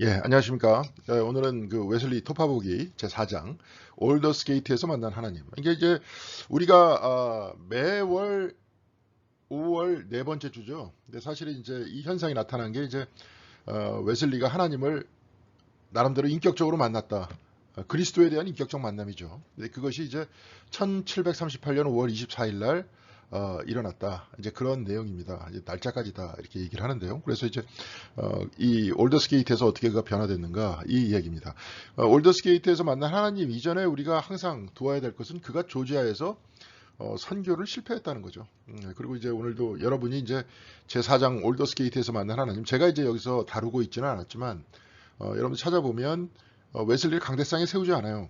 예, 안녕하십니까. 오늘은 그 웨슬리 토파보기 제4장 올더스 게이트에서 만난 하나님. 이게 이제 우리가 매월 5월 네 번째 주죠. 근데 사실은 이제 이 현상이 나타난 게 이제 웨슬리가 하나님을 나름대로 인격적으로 만났다. 그리스도에 대한 인격적 만남이죠. 근데 그것이 이제 1738년 5월 24일 날 일어났다. 이제 그런 내용입니다. 이제 날짜까지다 이렇게 얘기를 하는데요. 그래서 이제 이 올더스 게이트에서 어떻게 그가 변화됐는가 이 이야기입니다. 올더스 게이트에서 만난 하나님 이전에 우리가 항상 도와야 될 것은 그가 조지아에서 선교를 실패했다는 거죠. 그리고 이제 오늘도 여러분이 이제 제4장 올더스 게이트에서 만난 하나님, 제가 이제 여기서 다루고 있지는 않았지만 여러분 찾아보면 웨슬리를 강대상에 세우지 않아요.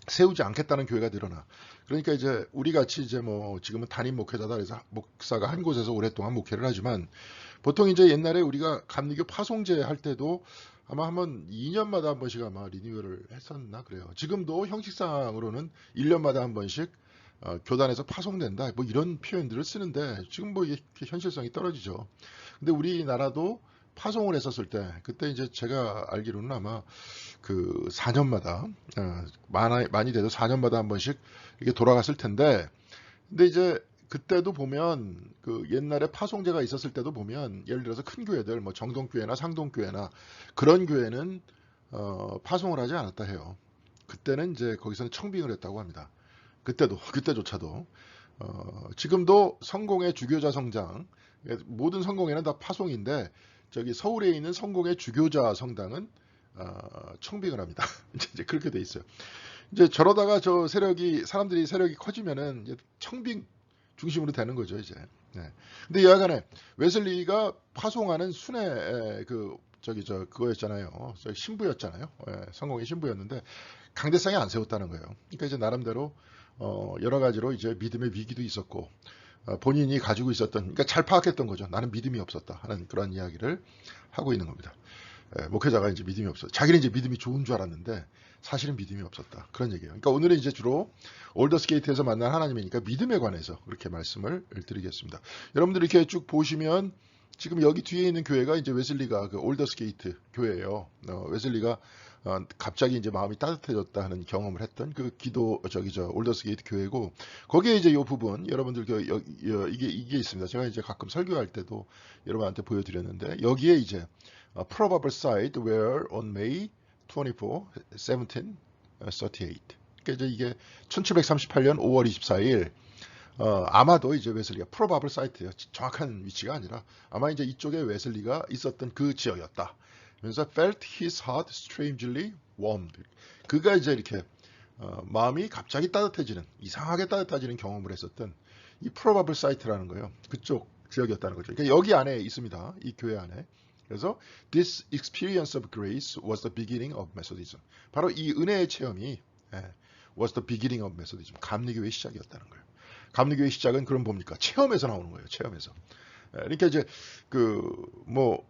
세우지 않겠다는 교회가 늘어나. 그러니까 이제 우리 같이 이제 뭐 지금은 담임 목회자다 그래서 목사가 한 곳에서 오랫동안 목회를 하지만 보통 이제 옛날에 우리가 감리교 파송제 할 때도 아마 한번 2년마다 한 번씩 아마 리뉴얼을 했었나 그래요. 지금도 형식상으로는 1년마다 한 번씩 교단에서 파송된다 뭐 이런 표현들을 쓰는데 지금 뭐 이게 현실성이 떨어지죠. 근데 우리나라도 파송을 했었을 때 그때 이제 제가 알기로는 아마 그 4년마다 많이 돼도 4년마다 한 번씩 이게 돌아갔을 텐데 근데 이제 그때도 보면 그 옛날에 파송제가 있었을 때도 보면 예를 들어서 큰 교회들 뭐 정동교회나 상동교회나 그런 교회는 파송을 하지 않았다 해요. 그때는 이제 거기서는 청빙을 했다고 합니다. 그때조차도 지금도 성공의 주교자 성장 모든 성공회는 다 파송인데 저기 서울에 있는 성공의 주교자 성당은 청빙을 합니다. 이제 그렇게 돼 있어요. 이제 저러다가 사람들이 세력이 커지면은 이제 청빙 중심으로 되는 거죠, 이제. 네. 근데 여하간에 웨슬리가 파송하는 순회 그거였잖아요. 신부였잖아요. 성공의 신부였는데 강대상에 안 세웠다는 거예요. 그러니까 이제 나름대로 여러 가지로 이제 믿음의 위기도 있었고 본인이 가지고 있었던 그러니까 잘 파악했던 거죠. 나는 믿음이 없었다 하는 그런 이야기를 하고 있는 겁니다. 목회자가 이제 믿음이 없어. 자기는 이제 믿음이 좋은 줄 알았는데 사실은 믿음이 없었다. 그런 얘기예요. 그러니까 오늘은 이제 주로 올더스 게이트에서 만난 하나님이니까 믿음에 관해서 그렇게 말씀을 드리겠습니다. 여러분들 이렇게 쭉 보시면 지금 여기 뒤에 있는 교회가 이제 웨슬리가 그 올더스 게이트 교회예요. 웨슬리가 갑자기 이제 마음이 따뜻해졌다 하는 경험을 했던 그 올더스 게이트 교회고 거기에 이제 이 부분 여러분들 이게 있습니다. 제가 이제 가끔 설교할 때도 여러분한테 보여드렸는데 여기에 이제 probable site where on May 24, 1738. 그러니까 이제 이게 1738년 5월 24일 아마도 이제 웨슬리가 probable site예요. 정확한 위치가 아니라 아마 이제 이쪽에 웨슬리가 있었던 그 지역이었다. 그래서 felt his heart strangely warmed. 그가 이제 이렇게 마음이 갑자기 따뜻해지는 이상하게 따뜻해지는 경험을 했었던 이 probable site라는 거예요. 그쪽 지역이었다는 거죠. 그러니까 여기 안에 있습니다. 이 교회 안에. 그래서 this experience of grace was the beginning of Methodism. 바로 이 은혜의 체험이 was the beginning of Methodism. 감리교의 시작이었다는 거예요. 감리교의 시작은 그럼 뭡니까? 체험에서 나오는 거예요. 체험에서. 그러니까 이제 뭐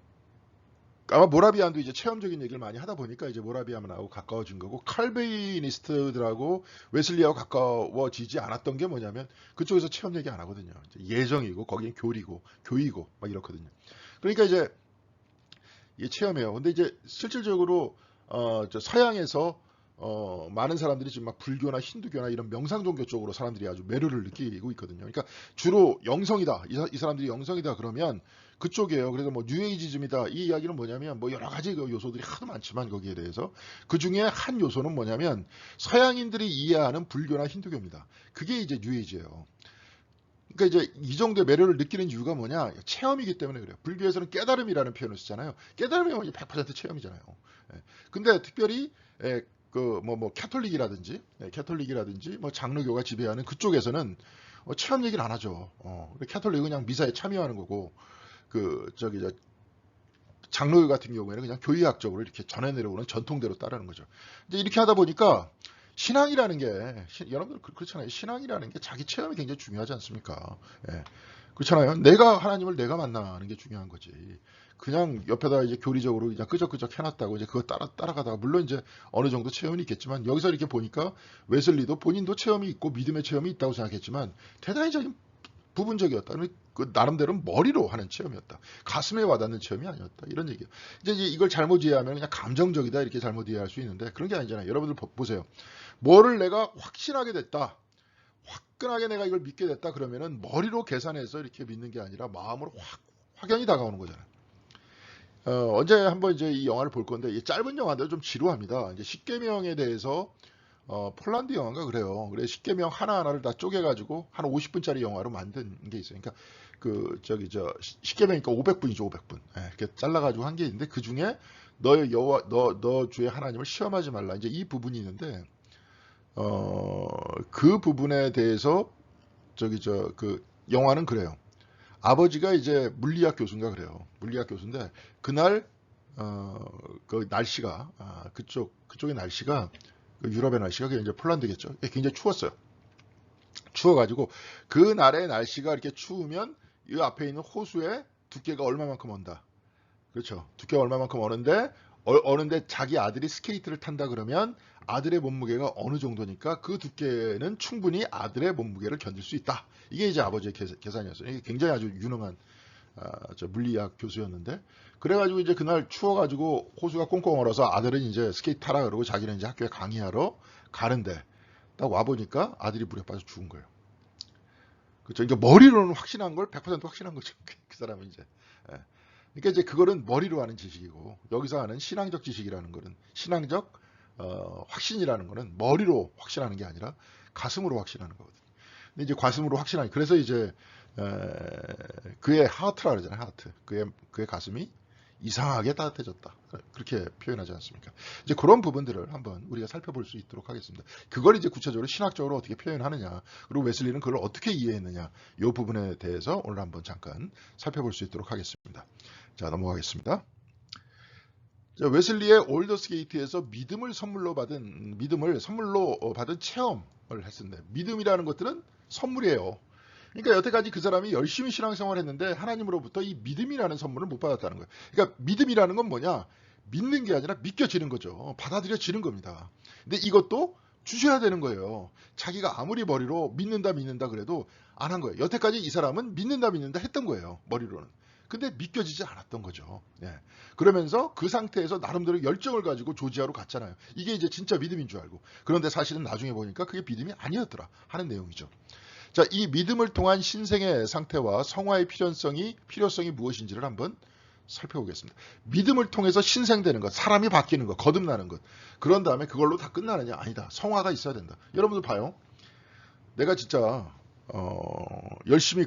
아마 모라비안도 이제 체험적인 얘기를 많이 하다 보니까 이제 모라비안하고 가까워진 거고 칼베이니스트들하고 웨슬리하고 가까워지지 않았던 게 뭐냐면 그쪽에서 체험 얘기 안 하거든요. 예정이고 거기는 교이고 막 이렇거든요. 그러니까 이제 이게 체험이에요. 근데 이제 실질적으로 서양에서 많은 사람들이 지금 막 불교나 힌두교나 이런 명상 종교 쪽으로 사람들이 아주 매료를 느끼고 있거든요. 그러니까 주로 영성이다. 이 사람들이 영성이다 그러면 그쪽이에요. 그래서 뭐 뉴에이지즘이다. 이 이야기는 뭐냐면 뭐 여러 가지 그 요소들이 하도 많지만 거기에 대해서 그 중에 한 요소는 뭐냐면 서양인들이 이해하는 불교나 힌두교입니다. 그게 이제 뉴에이지예요. 그러니까 이제 이 정도의 매력을 느끼는 이유가 뭐냐? 체험이기 때문에 그래요. 불교에서는 깨달음이라는 표현을 쓰잖아요. 깨달음이 100% 체험이잖아요. 근데 특별히 캐톨릭이라든지 뭐 장로교가 지배하는 그쪽에서는 체험 얘기를 안 하죠. 캐톨릭은 그냥 미사에 참여하는 거고 장로교 같은 경우에는 그냥 교리학적으로 이렇게 전해 내려오는 전통대로 따르는 거죠. 이제 이렇게 하다 보니까 신앙이라는 게 여러분들 그렇잖아요. 신앙이라는 게 자기 체험이 굉장히 중요하지 않습니까? 그렇잖아요. 하나님을 내가 만나는 게 중요한 거지. 그냥 옆에다 이제 교리적으로 그냥 끄적끄적 해놨다고 이제 그거 따라가다가 물론 이제 어느 정도 체험이 있겠지만 여기서 이렇게 보니까 웨슬리도 본인도 체험이 있고 믿음의 체험이 있다고 생각했지만 대단히 부분적이었다. 그 나름대로 머리로 하는 체험이었다. 가슴에 와닿는 체험이 아니었다. 이런 얘기예요. 이제 이걸 잘못 이해하면 그냥 감정적이다 이렇게 잘못 이해할 수 있는데 그런 게 아니잖아요. 여러분들 보세요. 뭐를 내가 확신하게 됐다. 화끈하게 내가 이걸 믿게 됐다 그러면은 머리로 계산해서 이렇게 믿는 게 아니라 마음으로 확연히 다가오는 거잖아요. 언제 한번 이제 이 영화를 볼 건데 이 짧은 영화인데 좀 지루합니다. 이제 십계명에 대해서 폴란드 영화인가 그래요. 그래 십계명 하나하나를 다 쪼개가지고 한 50분짜리 영화로 만든 게 있어요. 그러니까 그 저기 저 십계명이니까 500분이죠, 500분. 예, 이렇게 잘라가지고 한 게 있는데 그 중에 너의 여호와 너 주의 하나님을 시험하지 말라. 이제 이 부분이 있는데 그 부분에 대해서 저기 그 영화는 그래요. 아버지가 이제 물리학 교수인가 그래요. 물리학 교수인데 그날 그 날씨가 그쪽의 날씨가 그 유럽의 날씨가 그게 이제 폴란드겠죠. 굉장히 추웠어요. 추워가지고 그 날의 날씨가 이렇게 추우면 이 앞에 있는 호수에 두께가 얼마만큼 온다. 그렇죠. 두께가 얼마만큼 어는데 자기 아들이 스케이트를 탄다 그러면 아들의 몸무게가 어느 정도니까 그 두께는 충분히 아들의 몸무게를 견딜 수 있다. 이게 이제 아버지의 계산이었어요. 이게 굉장히 아주 유능한 물리학 교수였는데 그래가지고 이제 그날 추워가지고 호수가 꽁꽁 얼어서 아들은 이제 스케이트 타라 그러고 자기는 이제 학교에 강의하러 가는데 딱 와보니까 아들이 물에 빠져 죽은 거예요. 그렇죠. 그러니까 머리로는 확신한 걸 100% 확신한 거죠. 그 사람은 이제. 예. 그러니까 이제 그거는 머리로 하는 지식이고 여기서 하는 신앙적 지식이라는 거는 신앙적 확신이라는 거는 머리로 확신하는 게 아니라 가슴으로 확신하는 거거든요. 근데 이제 가슴으로 확신하니 그래서 이제 그의 하트라 그러잖아요. 하트. 그의 가슴이 이상하게 따뜻해졌다. 그렇게 표현하지 않습니까? 이제 그런 부분들을 한번 우리가 살펴볼 수 있도록 하겠습니다. 그걸 이제 구체적으로 신학적으로 어떻게 표현하느냐, 그리고 웨슬리는 그걸 어떻게 이해했느냐, 이 부분에 대해서 오늘 한번 잠깐 살펴볼 수 있도록 하겠습니다. 자, 넘어가겠습니다. 자, 웨슬리의 올더스게이트에서 믿음을 선물로 받은 체험을 했습니다. 믿음이라는 것들은 선물이에요. 그러니까 여태까지 그 사람이 열심히 신앙생활을 했는데 하나님으로부터 이 믿음이라는 선물을 못 받았다는 거예요. 그러니까 믿음이라는 건 뭐냐? 믿는 게 아니라 믿겨지는 거죠. 받아들여지는 겁니다. 근데 이것도 주셔야 되는 거예요. 자기가 아무리 머리로 믿는다 그래도 안 한 거예요. 여태까지 이 사람은 믿는다 했던 거예요. 머리로는. 근데 믿겨지지 않았던 거죠. 예. 그러면서 그 상태에서 나름대로 열정을 가지고 조지아로 갔잖아요. 이게 이제 진짜 믿음인 줄 알고. 그런데 사실은 나중에 보니까 그게 믿음이 아니었더라 하는 내용이죠. 자, 이 믿음을 통한 신생의 상태와 성화의 필요성이 무엇인지를 한번 살펴보겠습니다. 믿음을 통해서 신생되는 것, 사람이 바뀌는 것, 거듭나는 것. 그런 다음에 그걸로 다 끝나느냐? 아니다. 성화가 있어야 된다. 여러분들 봐요. 내가 진짜 열심히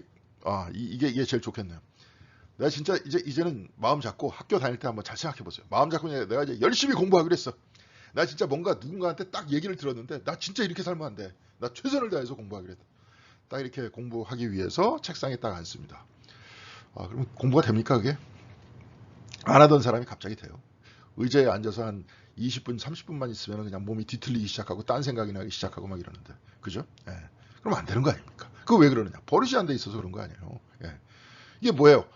이게 제일 좋겠네요. 내가 진짜 이제는 마음 잡고 학교 다닐 때 한번 잘 생각해 보세요. 마음 잡고 내가 이제 열심히 공부하기로 했어. 나 진짜 뭔가 누군가한테 딱 얘기를 들었는데 나 진짜 이렇게 살면 안 돼. 나 최선을 다해서 공부하기로 했다. 딱 이렇게 공부하기 위해서 책상에 딱 앉습니다. 그럼 공부가 됩니까 그게? 안 하던 사람이 갑자기 돼요. 의자에 앉아서 한 20분, 30분만 있으면 그냥 몸이 뒤틀리기 시작하고 딴 생각이 나기 시작하고 막 이러는데. 그죠? 예. 그럼 안 되는 거 아닙니까? 그거 왜 그러느냐? 버릇이 안 돼 있어서 그런 거 아니에요. 예. 이게 뭐예요?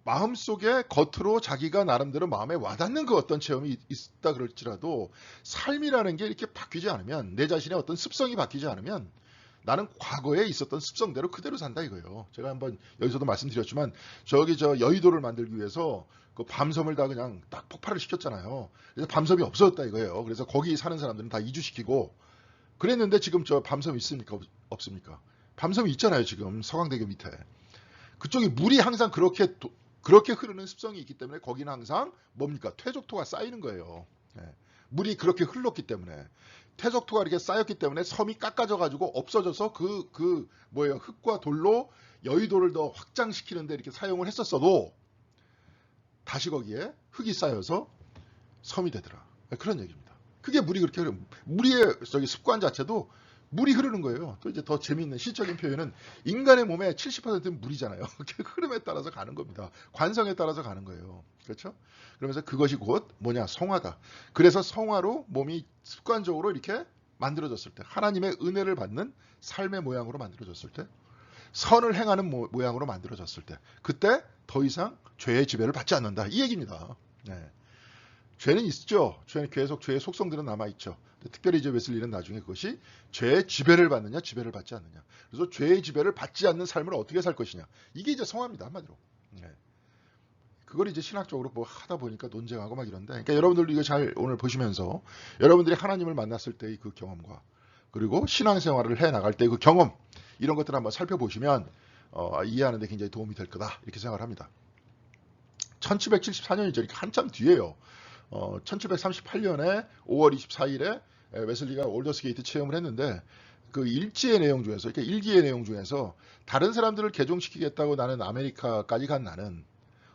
마음속에 겉으로 자기가 나름대로 마음에 와닿는 그 어떤 체험이 있다 그럴지라도 삶이라는 게 이렇게 바뀌지 않으면 내 자신의 어떤 습성이 바뀌지 않으면 나는 과거에 있었던 습성대로 그대로 산다 이거예요. 제가 한번 여기서도 말씀드렸지만 저 여의도를 만들기 위해서 그 밤섬을 다 그냥 딱 폭발을 시켰잖아요. 그래서 밤섬이 없어졌다 이거예요. 그래서 거기 사는 사람들은 다 이주시키고 그랬는데 지금 저 밤섬 있습니까? 없습니까? 밤섬이 있잖아요. 지금 서강대교 밑에. 그쪽이 물이 항상 그렇게 흐르는 습성이 있기 때문에 거기는 항상 뭡니까? 퇴적토가 쌓이는 거예요. 예. 물이 그렇게 흘렀기 때문에. 퇴적토가 이렇게 쌓였기 때문에 섬이 깎아져 가지고 없어져서 흙과 돌로 여의도를 더 확장시키는데 이렇게 사용을 했었어도 다시 거기에 흙이 쌓여서 섬이 되더라. 그런 얘기입니다. 그게 물이 그렇게 물의 습관 자체도 물이 흐르는 거예요. 또 이제 더 재미있는 시적인 표현은 인간의 몸의 70%는 물이잖아요. 흐름에 따라서 가는 겁니다. 관성에 따라서 가는 거예요. 그렇죠? 그러면서 그것이 곧 뭐냐? 성화다. 그래서 성화로 몸이 습관적으로 이렇게 만들어졌을 때, 하나님의 은혜를 받는 삶의 모양으로 만들어졌을 때, 선을 행하는 모양으로 만들어졌을 때, 그때 더 이상 죄의 지배를 받지 않는다. 이 얘기입니다. 네. 죄는 있죠. 죄는 계속 죄의 속성들은 남아있죠. 특별히 이제 웨슬리는 나중에 그것이 죄의 지배를 받느냐, 지배를 받지 않느냐. 그래서 죄의 지배를 받지 않는 삶을 어떻게 살 것이냐. 이게 이제 성화입니다, 한마디로. 네. 그걸 이제 신학적으로 뭐 하다 보니까 논쟁하고 막 이런데, 그러니까 여러분들도 이거 잘 오늘 보시면서 여러분들이 하나님을 만났을 때의 그 경험과 그리고 신앙생활을 해 나갈 때의 그 경험, 이런 것들을 한번 살펴보시면 이해하는 데 굉장히 도움이 될 거다, 이렇게 생각을 합니다. 1774년이죠. 이렇게 한참 뒤에요. 1738년에 5월 24일에 웨슬리가 올더스게이트 체험을 했는데, 그 일지의 내용 중에서, 그러니까 일기의 내용 중에서 다른 사람들을 개종시키겠다고 나는 아메리카까지 간 나는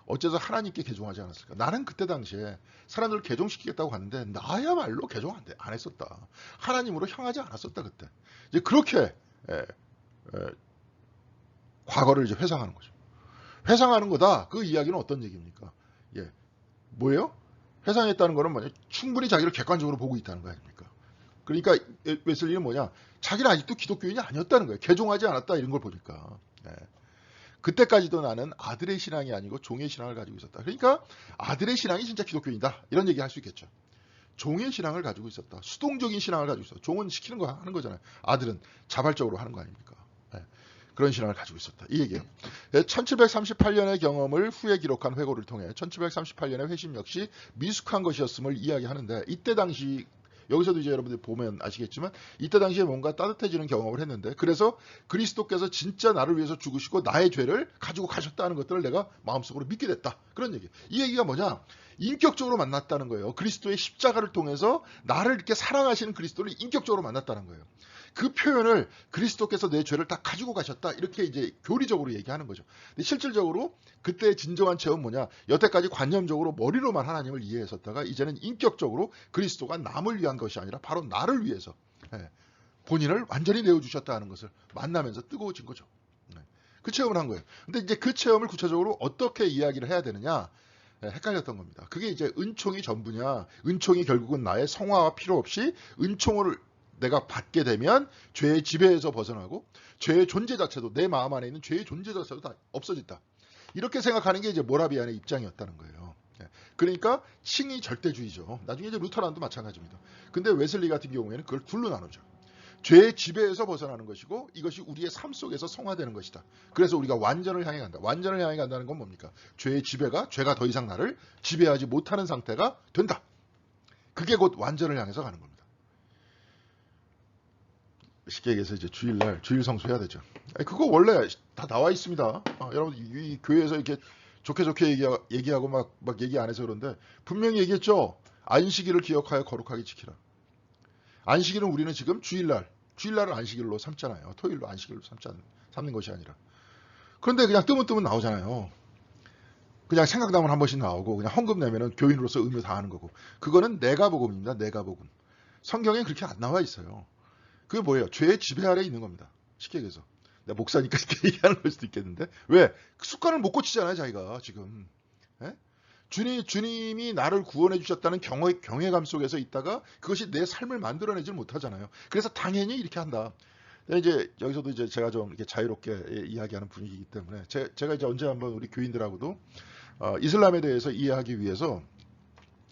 어째서 하나님께 개종하지 않았을까? 나는 그때 당시에 사람들을 개종시키겠다고 갔는데 나야말로 개종 안 했었다. 하나님으로 향하지 않았었다 그때. 이제 그렇게 과거를 이제 회상하는 거죠. 회상하는 거다. 그 이야기는 어떤 얘기입니까? 예, 뭐예요? 회상했다는 거는 뭐냐? 충분히 자기를 객관적으로 보고 있다는 거 아닙니까? 그러니까 웨슬리는 뭐냐? 자기는 아직도 기독교인이 아니었다는 거예요. 개종하지 않았다, 이런 걸 보니까. 예. 그때까지도 나는 아들의 신앙이 아니고 종의 신앙을 가지고 있었다. 그러니까 아들의 신앙이 진짜 기독교인이다, 이런 얘기 할 수 있겠죠. 종의 신앙을 가지고 있었다. 수동적인 신앙을 가지고 있었다. 종은 시키는 거 하는 거잖아요. 아들은 자발적으로 하는 거 아닙니까? 네. 그런 신앙을 가지고 있었다, 이 얘기예요. 1738년의 경험을 후에 기록한 회고를 통해 1738년의 회심 역시 미숙한 것이었음을 이야기하는데, 이때 당시 여기서도 이제 여러분들 보면 아시겠지만 이때 당시에 뭔가 따뜻해지는 경험을 했는데, 그래서 그리스도께서 진짜 나를 위해서 죽으시고 나의 죄를 가지고 가셨다는 것들을 내가 마음속으로 믿게 됐다, 그런 얘기. 이 얘기가 뭐냐? 인격적으로 만났다는 거예요. 그리스도의 십자가를 통해서 나를 이렇게 사랑하시는 그리스도를 인격적으로 만났다는 거예요. 그 표현을 그리스도께서 내 죄를 다 가지고 가셨다, 이렇게 이제 교리적으로 얘기하는 거죠. 근데 실질적으로 그때의 진정한 체험은 뭐냐? 여태까지 관념적으로 머리로만 하나님을 이해했었다가 이제는 인격적으로 그리스도가 남을 위한 것이 아니라 바로 나를 위해서 본인을 완전히 내어주셨다는 것을 만나면서 뜨거워진 거죠. 그 체험을 한 거예요. 근데 이제 그 체험을 구체적으로 어떻게 이야기를 해야 되느냐? 헷갈렸던 겁니다. 그게 이제 은총이 전부냐? 은총이 결국은 나의 성화와 필요 없이 은총을 내가 받게 되면 죄의 지배에서 벗어나고 죄의 존재 자체도, 내 마음 안에 있는 죄의 존재 자체도 다 없어진다, 이렇게 생각하는 게 이제 모라비안의 입장이었다는 거예요. 그러니까 칭의 절대주의죠. 나중에 이제 루터란도 마찬가지입니다. 근데 웨슬리 같은 경우에는 그걸 둘로 나누죠. 죄의 지배에서 벗어나는 것이고 이것이 우리의 삶 속에서 성화되는 것이다. 그래서 우리가 완전을 향해 간다. 완전을 향해 간다는 건 뭡니까? 죄의 지배가, 죄가 더 이상 나를 지배하지 못하는 상태가 된다. 그게 곧 완전을 향해서 가는 겁니다. 쉽게 얘기해서 이제 주일날 주일 성수해야 되죠. 그거 원래 다 나와 있습니다. 여러분 이 교회에서 이렇게 좋게 얘기하고 막 얘기 안 해서 그런데 분명히 얘기했죠. 안식일을 기억하여 거룩하게 지키라. 안식일은 우리는 지금 주일날을 안식일로 삼잖아요. 토요일로 안식일로 삼는 것이 아니라. 그런데 그냥 뜨문뜨문 나오잖아요. 그냥 생각나면 한 번씩 나오고 그냥 헌금 내면은 교인으로서 의무 다 하는 거고. 그거는 내가복음입니다. 내가복음. 성경에 그렇게 안 나와 있어요. 그게 뭐예요? 죄의 지배 아래에 있는 겁니다. 쉽게 얘기해서. 내가 목사니까 이렇게 얘기하는 걸 수도 있겠는데. 왜? 습관을 못 고치잖아요, 자기가 지금. 예? 주님이 나를 구원해 주셨다는 경외감 속에서 있다가 그것이 내 삶을 만들어내질 못하잖아요. 그래서 당연히 이렇게 한다. 이제 여기서도 이제 제가 좀 이렇게 자유롭게 이야기하는 분위기이기 때문에 제가 이제 언제 한번 우리 교인들하고도 이슬람에 대해서 이해하기 위해서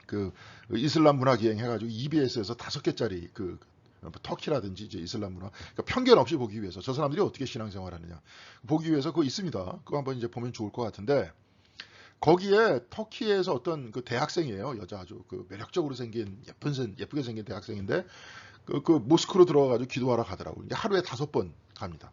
그 이슬람 문화 기행 해가지고 EBS에서 5개짜리 그 터키라든지 이제 이슬람 문화, 그러니까 편견 없이 보기 위해서 저 사람들이 어떻게 신앙생활하느냐 보기 위해서 그거 있습니다. 그거 한번 이제 보면 좋을 것 같은데, 거기에 터키에서 어떤 그 대학생이에요. 여자 아주 그 매력적으로 생긴 예쁘게 생긴 대학생인데 그 모스크로 들어가가지고 기도하러 가더라고요. 하루에 5번 갑니다.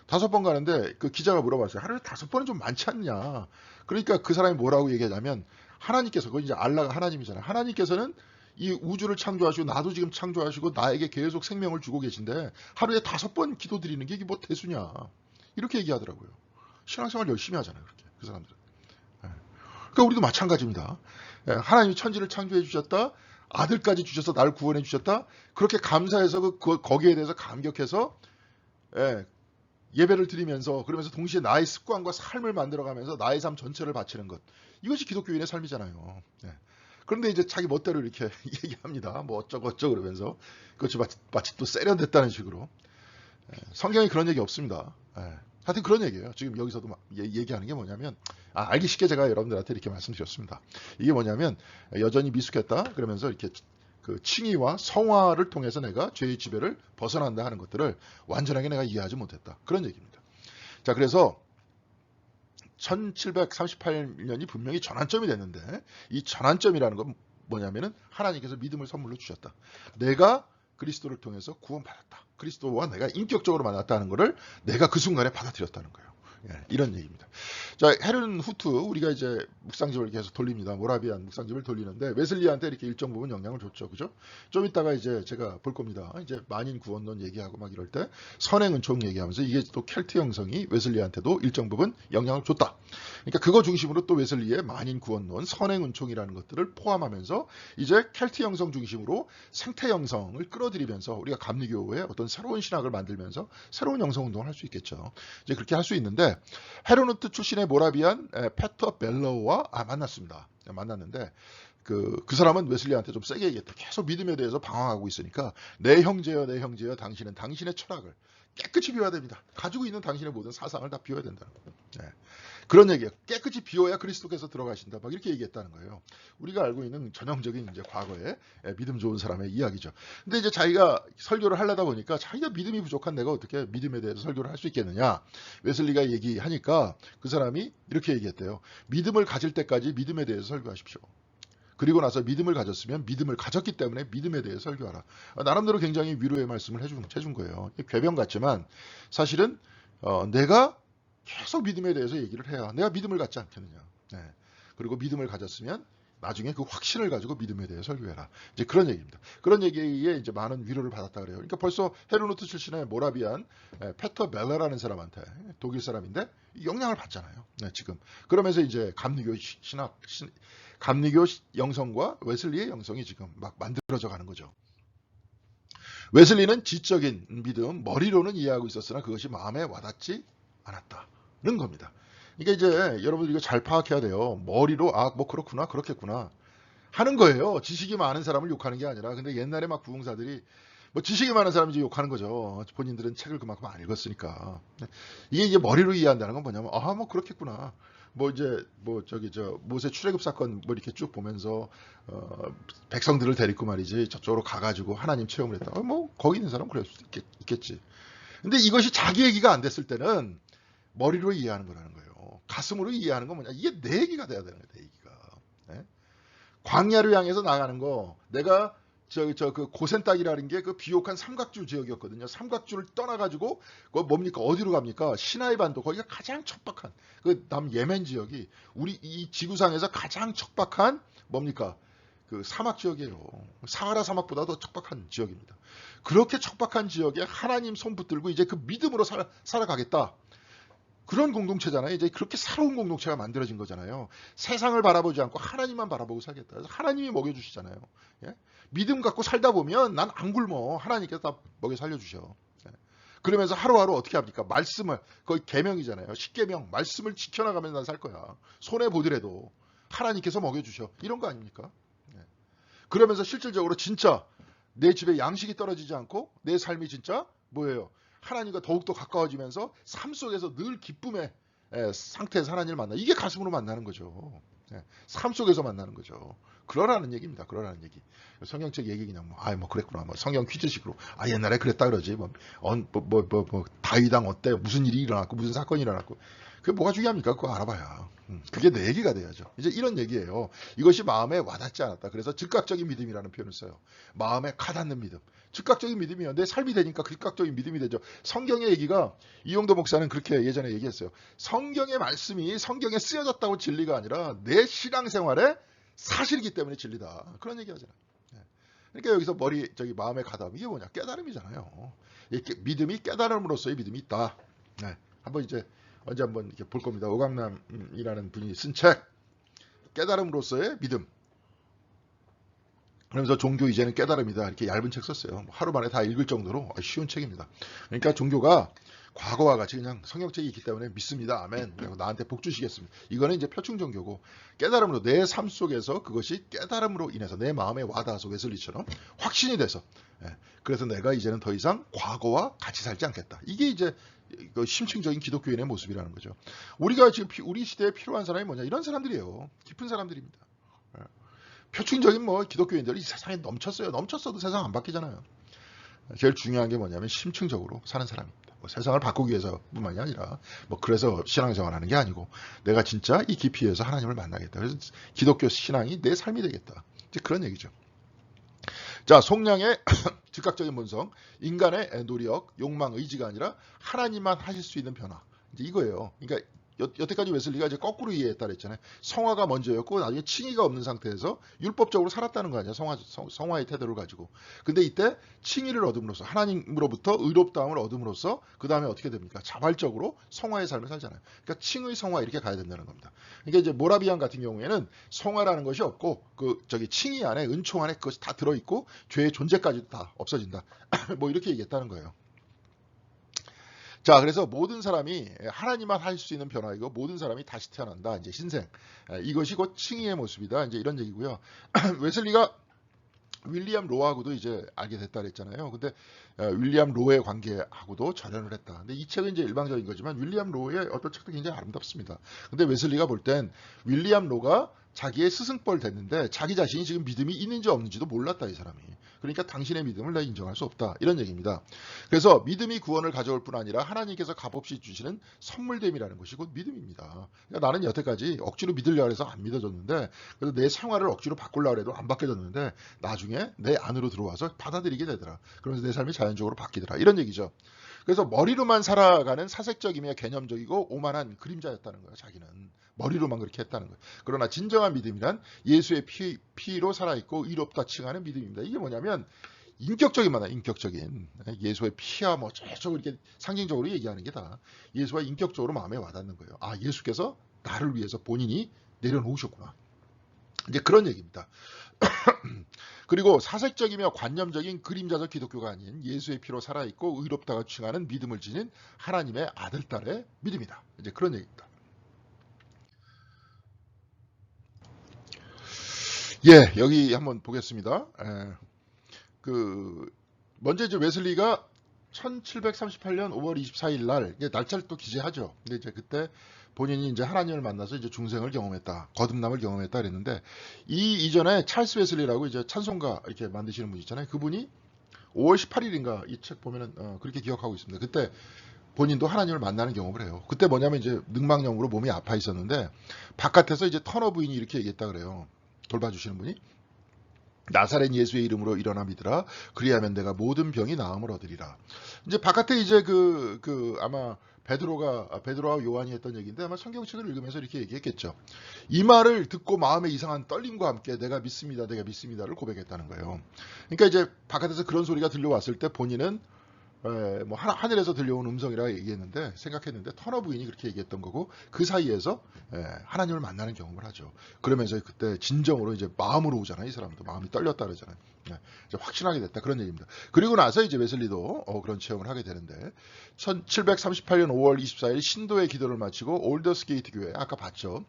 5번 가는데 그 기자가 물어봤어요. 하루에 5번은 좀 많지 않냐? 그러니까 그 사람이 뭐라고 얘기하냐면, 하나님께서, 그건 이제 알라가 하나님이잖아요. 하나님께서는 이 우주를 창조하시고 나도 지금 창조하시고 나에게 계속 생명을 주고 계신데 하루에 5번 기도드리는 게 이게 뭐 대수냐, 이렇게 얘기하더라고요. 신앙생활 열심히 하잖아요, 그렇게 그 사람들은. 그러니까 우리도 마찬가지입니다. 하나님이 천지를 창조해 주셨다, 아들까지 주셔서 나를 구원해 주셨다, 그렇게 감사해서 거기에 대해서 감격해서 예배를 드리면서, 그러면서 동시에 나의 습관과 삶을 만들어가면서 나의 삶 전체를 바치는 것, 이것이 기독교인의 삶이잖아요. 그런데 이제 자기 멋대로 이렇게 얘기합니다. 뭐 어쩌고 그러면서 그것이 마치 또 세련됐다는 식으로. 성경에 그런 얘기 없습니다. 하여튼 그런 얘기예요. 지금 여기서도 얘기하는 게 뭐냐면, 알기 쉽게 제가 여러분들한테 이렇게 말씀드렸습니다. 이게 뭐냐면 여전히 미숙했다 그러면서 이렇게 그 칭의와 성화를 통해서 내가 죄의 지배를 벗어난다 하는 것들을 완전하게 내가 이해하지 못했다. 그런 얘기입니다. 자, 그래서 1738년이 분명히 전환점이 됐는데, 이 전환점이라는 건 뭐냐면은 하나님께서 믿음을 선물로 주셨다. 내가 그리스도를 통해서 구원받았다. 그리스도와 내가 인격적으로 만났다는 것을 내가 그 순간에 받아들였다는 거예요. 이런 얘기입니다. 자, 헤른 후트, 우리가 이제 묵상집을 계속 돌립니다. 모라비안 묵상집을 돌리는데 웨슬리한테 이렇게 일정 부분 영향을 줬죠. 그죠? 좀 이따가 이제 제가 볼 겁니다. 이제 만인 구원론 얘기하고 막 이럴 때 선행 은총 얘기하면서 이게 또 켈트 형성이 웨슬리한테도 일정 부분 영향을 줬다. 그러니까 그거 중심으로 또 웨슬리의 만인 구원론, 선행 은총이라는 것들을 포함하면서 이제 켈트 형성 중심으로 생태 형성을 끌어들이면서 우리가 감리교의 어떤 새로운 신학을 만들면서 새로운 형성 운동을 할 수 있겠죠. 이제 그렇게 할 수 있는데, 헤르누트 출신의 모라비안 페터 벨러우와 만났습니다. 만났는데 그 사람은 웨슬리한테 좀 세게 얘기했다. 계속 믿음에 대해서 방황하고 있으니까 내 형제여 내 형제여 당신은 당신의 철학을 깨끗이 비워야 됩니다. 가지고 있는 당신의 모든 사상을 다 비워야 된다는 거예요. 네. 그런 얘기예요. 깨끗이 비워야 그리스도께서 들어가신다. 막 이렇게 얘기했다는 거예요. 우리가 알고 있는 전형적인 이제 과거의 믿음 좋은 사람의 이야기죠. 근데 이제 자기가 설교를 하려다 보니까 자기가 믿음이 부족한 내가 어떻게 믿음에 대해서 설교를 할 수 있겠느냐. 웨슬리가 얘기하니까 그 사람이 이렇게 얘기했대요. 믿음을 가질 때까지 믿음에 대해서 설교하십시오. 그리고 나서 믿음을 가졌으면 믿음을 가졌기 때문에 믿음에 대해 설교하라. 나름대로 굉장히 위로의 말씀을 해준 거예요. 궤변 같지만 사실은 내가 계속 믿음에 대해서 얘기를 해야 내가 믿음을 갖지 않겠느냐. 네. 그리고 믿음을 가졌으면 나중에 그 확신을 가지고 믿음에 대해 설교해라. 이제 그런 얘기입니다. 그런 얘기에 이제 많은 위로를 받았다 그래요. 그러니까 벌써 헤르누트 출신의 모라비안 페터 벨러라는 사람한테, 독일 사람인데 영향을 받잖아요. 네, 지금. 그러면서 이제 감리교 영성과 웨슬리의 영성이 지금 막 만들어져 가는 거죠. 웨슬리는 지적인 믿음, 머리로는 이해하고 있었으나 그것이 마음에 와닿지 않았다는 겁니다. 그러니까 이제 여러분들 이거 잘 파악해야 돼요. 머리로 뭐 그렇구나, 그렇겠구나 하는 거예요. 지식이 많은 사람을 욕하는 게 아니라. 근데 옛날에 막 부흥사들이 뭐 지식이 많은 사람이 이제 욕하는 거죠. 본인들은 책을 그만큼 안 읽었으니까. 이게 머리로 이해한다는 건 뭐냐면 뭐 그렇겠구나. 뭐 이제 모세 출애굽 사건 뭐 이렇게 쭉 보면서 백성들을 데리고 말이지 저쪽으로 가가지고 하나님 체험을 했다. 뭐 거기 있는 사람은 그럴 수도 있겠지. 근데 이것이 자기 얘기가 안 됐을 때는 머리로 이해하는 거라는 거예요. 가슴으로 이해하는 건 뭐냐? 이게 내 얘기가 돼야 되는 거예요. 내 얘기가. 네? 광야를 향해서 나가는 거, 내가 그 고센 땅이라는 게 그 비옥한 삼각주 지역이었거든요. 삼각주를 떠나가지고 그 뭡니까? 어디로 갑니까? 시나이 반도, 거기가 가장 척박한 그 남 예멘 지역이 우리 이 지구상에서 가장 척박한 뭡니까? 그 사막 지역이에요. 사하라 사막보다 더 척박한 지역입니다. 그렇게 척박한 지역에 하나님 손 붙들고 이제 그 믿음으로 살아가겠다. 그런 공동체잖아요. 이제 그렇게 새로운 공동체가 만들어진 거잖아요. 세상을 바라보지 않고 하나님만 바라보고 살겠다. 그래서 하나님이 먹여주시잖아요. 예? 믿음 갖고 살다 보면 난 안 굶어. 하나님께서 다 먹여 살려주셔. 예? 그러면서 하루하루 어떻게 합니까? 말씀을, 거의 계명이잖아요. 십계명, 말씀을 지켜나가면서 난 살 거야. 손해보더라도 하나님께서 먹여주셔. 이런 거 아닙니까? 예? 그러면서 실질적으로 진짜 내 집에 양식이 떨어지지 않고 내 삶이 진짜 뭐예요? 하나님과 더욱더 가까워지면서 삶 속에서 늘 기쁨의 상태에서 하나님을 만나. 이게 가슴으로 만나는 거죠. 삶 속에서 만나는 거죠. 그러라는 얘기입니다. 그러라는 얘기. 성경책 얘기 그냥 뭐 그랬구나. 뭐 성경 퀴즈식으로 옛날에 그랬다 그러지. 다윗왕 어때? 무슨 일이 일어났고 무슨 사건이 일어났고. 그게 뭐가 중요합니까? 그거 알아봐야. 그게 내 얘기가 돼야죠. 이제 이런 얘기예요. 이것이 마음에 와닿지 않았다. 그래서 즉각적인 믿음이라는 표현을 써요. 마음에 가닿는 믿음. 즉각적인 믿음이요. 내 삶이 되니까 즉각적인 믿음이 되죠. 성경의 얘기가 이용도 목사는 그렇게 예전에 얘기했어요. 성경의 말씀이 성경에 쓰여졌다고 진리가 아니라 내 신앙생활의 사실이기 때문에 진리다. 그런 얘기 하잖아요. 그러니까 여기서 마음에 가담 이게 뭐냐? 깨달음이잖아요. 믿음이 깨달음으로서의 믿음이 있다. 한번 이제 언제 한번 이렇게 볼 겁니다. 오강남이라는 분이 쓴 책 깨달음으로서의 믿음. 그러면서 종교 이제는 깨달음이다. 이렇게 얇은 책 썼어요. 하루 만에 다 읽을 정도로 쉬운 책입니다. 그러니까 종교가 과거와 같이 그냥 성경책이 있기 때문에 믿습니다. 아멘. 그리고 나한테 복 주시겠습니다. 이거는 이제 표충 종교고, 깨달음으로 내 삶 속에서 그것이 깨달음으로 인해서 내 마음에 와닿아서 웨슬리처럼 확신이 돼서, 예, 그래서 내가 이제는 더 이상 과거와 같이 살지 않겠다. 이게 이제 그 심층적인 기독교인의 모습이라는 거죠. 우리가 지금 우리 시대에 필요한 사람이 뭐냐, 이런 사람들이에요. 깊은 사람들입니다. 예. 표충적인 뭐 기독교인들이 이 세상에 넘쳤어요. 넘쳤어도 세상 안 바뀌잖아요. 제일 중요한 게 뭐냐면 심층적으로 사는 사람입니다. 뭐 세상을 바꾸기 위해서뿐만이 아니라 뭐 그래서 신앙생활 하는 게 아니고, 내가 진짜 이 깊이에서 하나님을 만나겠다. 그래서 기독교 신앙이 내 삶이 되겠다. 이제 그런 얘기죠. 자, 속량의 즉각적인 본성, 인간의 노력, 욕망, 의지가 아니라 하나님만 하실 수 있는 변화. 이제 이거예요. 그러니까 여태까지 웨슬리가 이제 거꾸로 이해했다 그랬잖아요. 성화가 먼저였고 나중에 칭의가 없는 상태에서 율법적으로 살았다는 거 아니야. 성화의 태도를 가지고. 근데 이때 칭의를 얻음으로써, 하나님으로부터 의롭다함을 얻음으로써 그 다음에 어떻게 됩니까? 자발적으로 성화의 삶을 살잖아요. 그러니까 칭의 성화 이렇게 가야 된다는 겁니다. 그러니까 이제 모라비안 같은 경우에는 성화라는 것이 없고 칭의 안에, 은총 안에 그것이 다 들어있고 죄의 존재까지도 다 없어진다. 뭐 이렇게 얘기했다는 거예요. 자, 그래서 모든 사람이 하나님만 할 수 있는 변화이고, 모든 사람이 다시 태어난다. 이제 신생. 이것이 곧 칭의의 모습이다. 이제 이런 얘기고요. 웨슬리가 윌리엄 로하고도 이제 알게 됐다 그랬잖아요. 근데 윌리엄 로의 관계하고도 절연을 했다. 근데 이 책은 이제 일방적인 거지만 윌리엄 로의 어떤 책도 굉장히 아름답습니다. 근데 웨슬리가 볼 땐 윌리엄 로가 자기의 스승뻘 됐는데 자기 자신이 지금 믿음이 있는지 없는지도 몰랐다, 이 사람이. 그러니까 당신의 믿음을 내가 인정할 수 없다, 이런 얘기입니다. 그래서 믿음이 구원을 가져올 뿐 아니라 하나님께서 값없이 주시는 선물됨이라는 것이 곧 믿음입니다. 그러니까 나는 여태까지 억지로 믿으려고 해서 안 믿어졌는데, 그래서 내 생활을 억지로 바꾸려고 해도 안 바뀌어졌는데 나중에 내 안으로 들어와서 받아들이게 되더라. 그러면서 내 삶이 자연적으로 바뀌더라, 이런 얘기죠. 그래서 머리로만 살아가는 사색적이며 개념적이고 오만한 그림자였다는 거예요. 자기는 머리로만 그렇게 했다는 거예요. 그러나 진정한 믿음이란 예수의 피로 살아있고 의롭다 칭하는 믿음입니다. 이게 뭐냐면 인격적인 만화, 인격적인 예수의 피와 뭐 저쪽 이렇게 상징적으로 얘기하는 게 다 예수와 인격적으로 마음에 와닿는 거예요. 아, 예수께서 나를 위해서 본인이 내려놓으셨구나. 이제 그런 얘기입니다. 그리고 사색적이며 관념적인 그림자적 기독교가 아닌 예수의 피로 살아있고 의롭다가 칭하는 믿음을 지닌 하나님의 아들, 딸의 믿음이다. 이제 그런 얘기입니다. 예, 여기 한번 보겠습니다. 먼저 이제 웨슬리가 1738년 5월 24일 날, 날짜를 또 기재하죠. 근데 이제 그때 본인이 이제 하나님을 만나서 이제 중생을 경험했다, 거듭남을 경험했다 그랬는데, 이 이전에 찰스 웨슬리라고 이제 찬송가 이렇게 만드시는 분 있잖아요. 그분이 5월 18일인가 이 책 보면은 그렇게 기억하고 있습니다. 그때 본인도 하나님을 만나는 경험을 해요. 그때 뭐냐면 이제 늑막염으로 몸이 아파 있었는데 바깥에서 이제 터너 부인이 이렇게 얘기했다 그래요. 돌봐주시는 분이. 나사렛 예수의 이름으로 일어나 믿으라. 그리하면 내가 모든 병이 나음을 얻으리라. 이제 바깥에 이제 아마 베드로와 요한이 했던 얘기인데, 아마 성경책을 읽으면서 이렇게 얘기했겠죠. 이 말을 듣고 마음의 이상한 떨림과 함께 내가 믿습니다, 내가 믿습니다를 고백했다는 거예요. 그러니까 이제 바깥에서 그런 소리가 들려왔을 때 본인은 뭐 하늘에서 들려온 음성이라 얘기했는데, 생각했는데 터너 부인이 그렇게 얘기했던 거고, 그 사이에서 하나님을 만나는 경험을 하죠. 그러면서 그때 진정으로 이제 마음으로 오잖아요. 이 사람도 마음이 떨렸다 그러잖아요. 이제 확신하게 됐다, 그런 얘기입니다. 그리고 나서 이제 웨슬리도 그런 체험을 하게 되는데, 1738년 5월 24일 신도의 기도를 마치고 올더스 게이트 교회, 아까 봤죠.